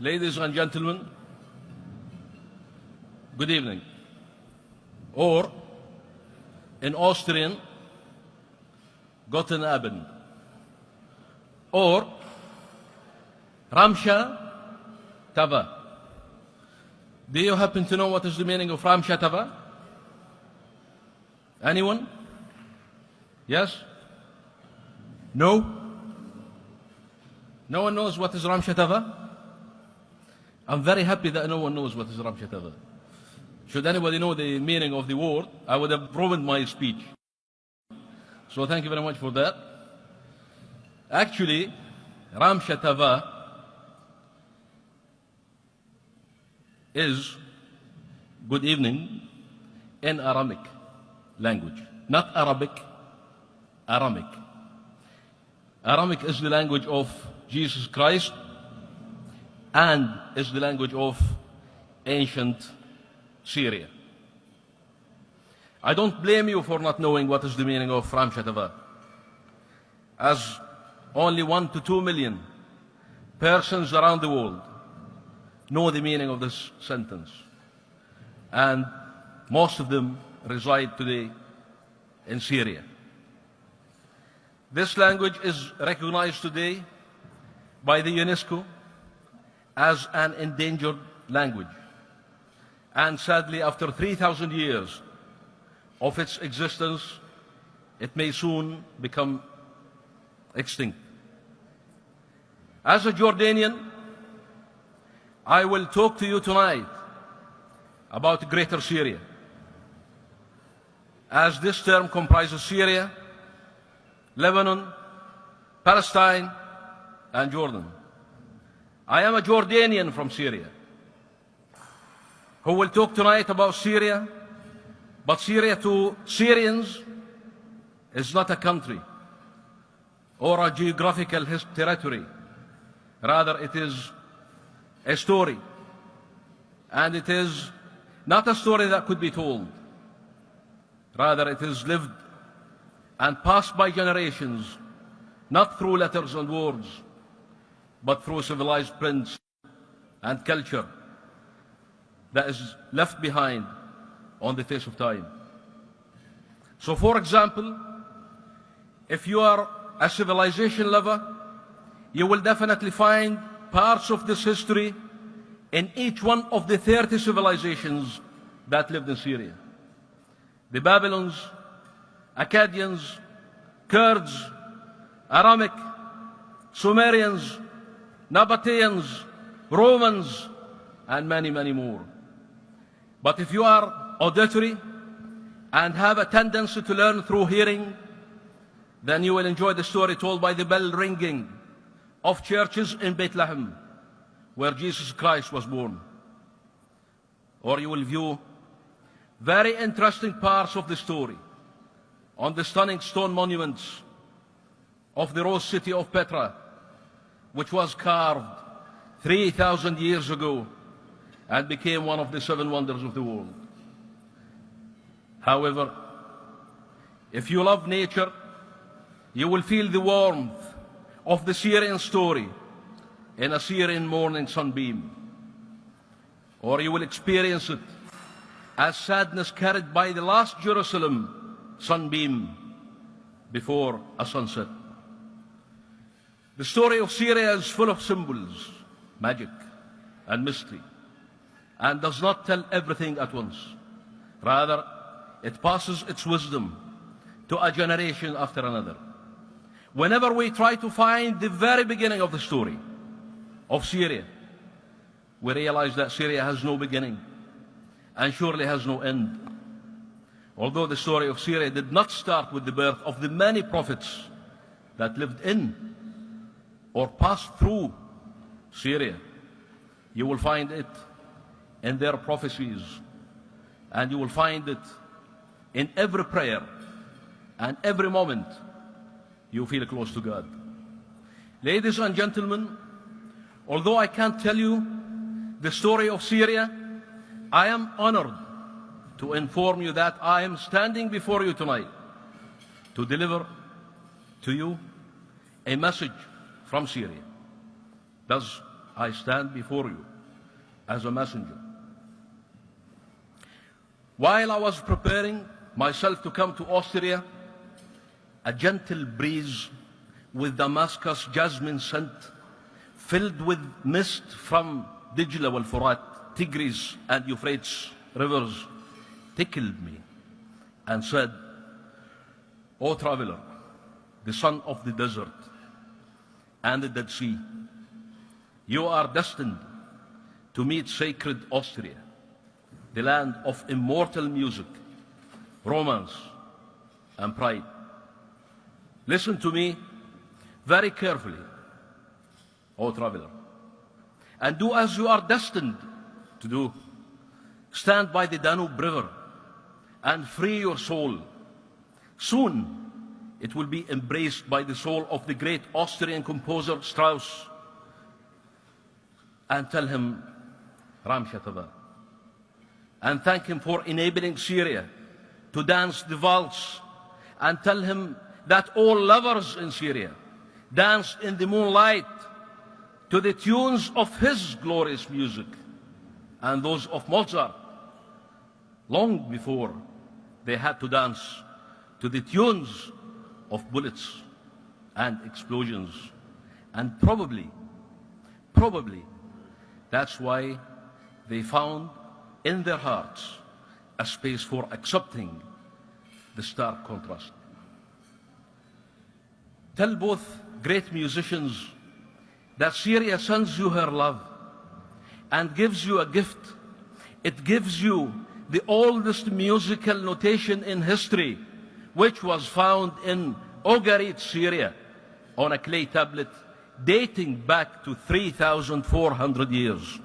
Ladies and gentlemen, good evening. Or, in Austrian, Guten Abend. Or, Ramsha Tava. Do you happen to know what is the meaning of Ramsha Tava? Anyone? Yes? No? No one knows what is Ramsha Tava? I'm very happy that no one knows what is Ramsha Tava. Should anybody know the meaning of the word, I would have ruined my speech. So thank you very much for that. Actually, Ramsha Tava is good evening in Aramic language. Not Arabic, Aramic. Aramic is the language of Jesus Christ and is the language of ancient Syria. I don't blame you for not knowing what is the meaning of Ramsha Tava, as only 1 to 2 million persons around the world know the meaning of this sentence, and most of them reside today in Syria. This language is recognized today by the UNESCO as an endangered language, and sadly, after 3,000 years of its existence, it may soon become extinct. As a Jordanian, I will talk to you tonight about Greater Syria, as this term comprises Syria, Lebanon, Palestine, and Jordan. I am a Jordanian from Syria who will talk tonight about Syria, but Syria to Syrians is not a country or a geographical territory. Rather, it is a story, and it is not a story that could be told. Rather, it is lived and passed by generations, not through letters and words, but through civilized prints and culture that is left behind on the face of time. So, for example, if you are a civilization lover, you will definitely find parts of this history in each one of the 30 civilizations that lived in Syria. The Babylons, Akkadians, Kurds, Aramic, Sumerians, Nabateans, Romans, and many, many more. But if you are auditory and have a tendency to learn through hearing, then you will enjoy the story told by the bell ringing of churches in Bethlehem, where Jesus Christ was born. Or you will view very interesting parts of the story on the stunning stone monuments of the rose city of Petra, which was carved 3,000 years ago and became one of the 7 wonders of the world. However, if you love nature, you will feel the warmth of the Syrian story in a Syrian morning sunbeam. Or you will experience it as sadness carried by the last Jerusalem sunbeam before a sunset. The story of Syria is full of symbols, magic, and mystery, and does not tell everything at once. Rather, it passes its wisdom to a generation after another. Whenever we try to find the very beginning of the story of Syria, we realize that Syria has no beginning and surely has no end. Although the story of Syria did not start with the birth of the many prophets that lived in or passed through Syria, you will find it in their prophecies, and you will find it in every prayer and every moment you feel close to God. Ladies and gentlemen, although I can't tell you the story of Syria, I am honored to inform you that I am standing before you tonight to deliver to you a message from Syria. Thus, I stand before you as a messenger. While I was preparing myself to come to Austria, a gentle breeze with Damascus jasmine scent, filled with mist from Dijla wal Furat, Tigris and Euphrates rivers, tickled me and said, "O traveler, the son of the desert and the Dead Sea, you are destined to meet sacred Austria, the land of immortal music, romance, and pride. Listen to me very carefully, O traveler, and do as you are destined to do. Stand by the Danube River and free your soul. Soon it will be embraced by the soul of the great Austrian composer Strauss. And tell him, Ram Shataba, and thank him for enabling Syria to dance the waltz, and tell him that all lovers in Syria dance in the moonlight to the tunes of his glorious music and those of Mozart, long before they had to dance to the tunes of bullets and explosions. And probably, that's why they found in their hearts a space for accepting the stark contrast. Tell both great musicians that Syria sends you her love and gives you a gift. It gives you the oldest musical notation in history, which was found in Ogarit, Syria, on a clay tablet dating back to 3,400 years.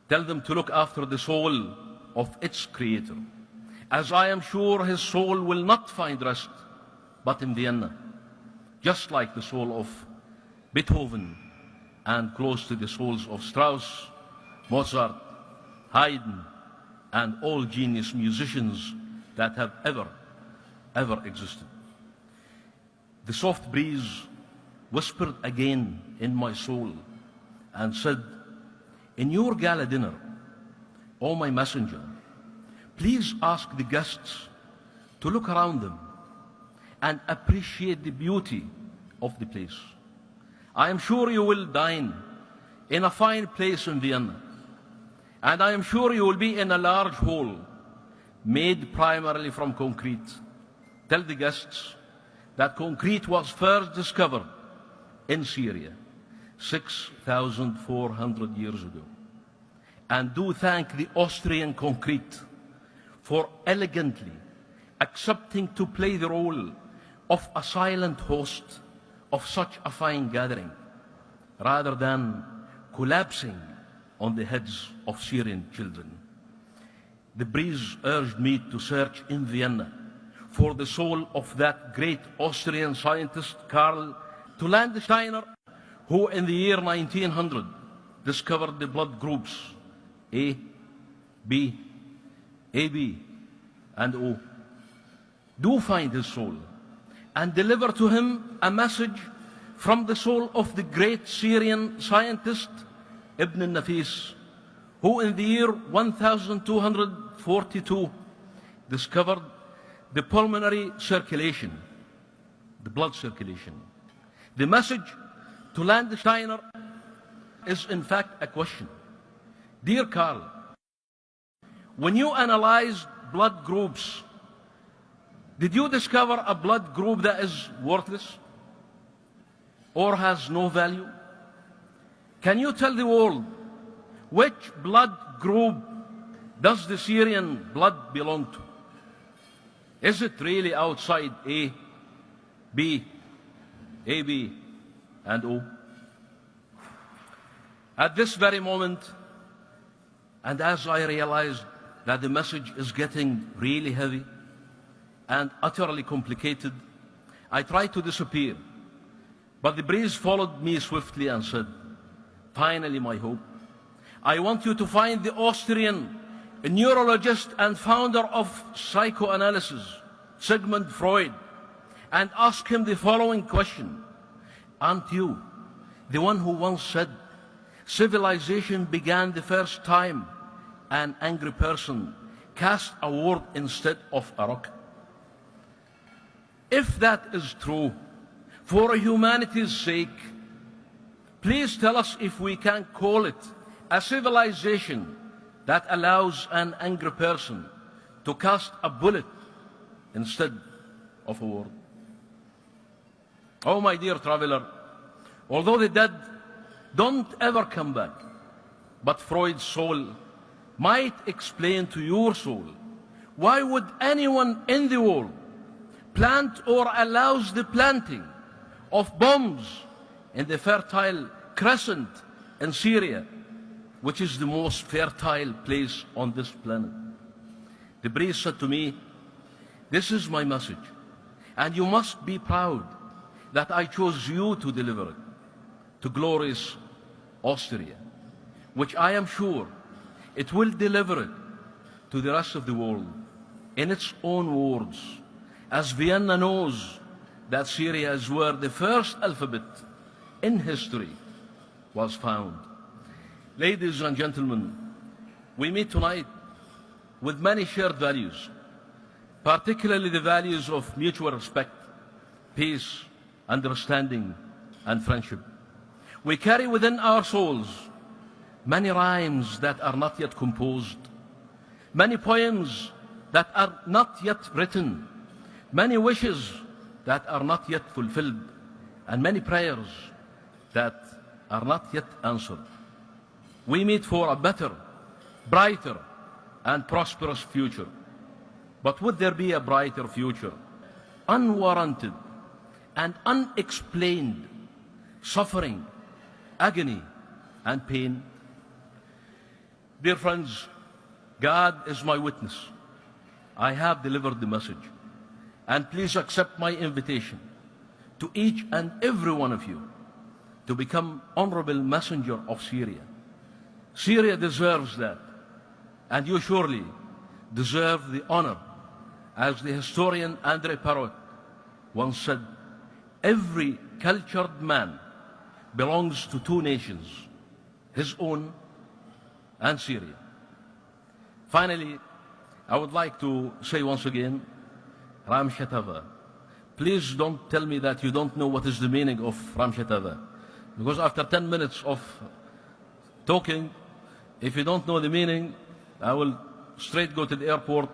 Tell them to look after the soul of its creator, as I am sure his soul will not find rest but in Vienna, just like the soul of Beethoven and close to the souls of Strauss, Mozart, Haydn, and all genius musicians that have ever existed. The soft breeze whispered again in my soul and said, "In your gala dinner, O my messenger, please ask the guests to look around them and appreciate the beauty of the place. I am sure you will dine in a fine place in Vienna, and I am sure you will be in a large hall made primarily from concrete. Tell the guests that concrete was first discovered in Syria 6,400 years ago. And do thank the Austrian concrete for elegantly accepting to play the role of a silent host of such a fine gathering, rather than collapsing on the heads of Syrian children." The breeze urged me to search in Vienna for the soul of that great Austrian scientist, Karl Landsteiner, who in the year 1900 discovered the blood groups A, B, AB, and O. Do find his soul and deliver to him a message from the soul of the great Syrian scientist Ibn al-Nafis, who in the year 1242 discovered the pulmonary circulation, the blood circulation. The message to Landsteiner is in fact a question. Dear Karl, when you analyzed blood groups, did you discover a blood group that is worthless or has no value? Can you tell the world which blood group does the Syrian blood belong to? Is it really outside A, B, AB, and O? At this very moment, and as I realized that the message is getting really heavy and utterly complicated, I tried to disappear. But the breeze followed me swiftly and said, "Finally, my hope, I want you to find the Austrian neurologist and founder of psychoanalysis, Sigmund Freud, and ask him the following question. Aren't you the one who once said civilization began the first time an angry person cast a word instead of a rock? If that is true, for humanity's sake, please tell us if we can call it a civilization that allows an angry person to cast a bullet instead of a word. Oh, my dear traveler, although the dead don't ever come back, but Freud's soul might explain to your soul, why would anyone in the world plant or allows the planting of bombs in the fertile crescent in Syria, which is the most fertile place on this planet? The priest said to me, this is my message, and you must be proud that I chose you to deliver it to glorious Austria, which I am sure it will deliver it to the rest of the world in its own words, as Vienna knows that Syria is where the first alphabet in history was found. Ladies and gentlemen, we meet tonight with many shared values, particularly the values of mutual respect, peace, understanding, and friendship. We carry within our souls many rhymes that are not yet composed, many poems that are not yet written, many wishes that are not yet fulfilled, and many prayers that are not yet answered. We meet for a better, brighter, and prosperous future. But would there be a brighter future? Unwarranted and unexplained suffering, agony, and pain? Dear friends, God is my witness. I have delivered the message. And please accept my invitation to each and every one of you to become honorable messenger of Syria. Syria deserves that, and you surely deserve the honor. As the historian André Parrot once said, every cultured man belongs to two nations, his own and Syria. Finally, I would like to say once again, Ram Shatava. Please don't tell me that you don't know what is the meaning of Ram Shatava, because after 10 minutes of talking, if you don't know the meaning, I will straight go to the airport,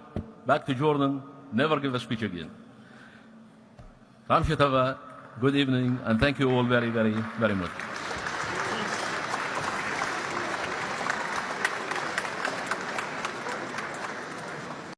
back to Jordan, never give a speech again. Ram Shatava, good evening, and thank you all very, very, very much.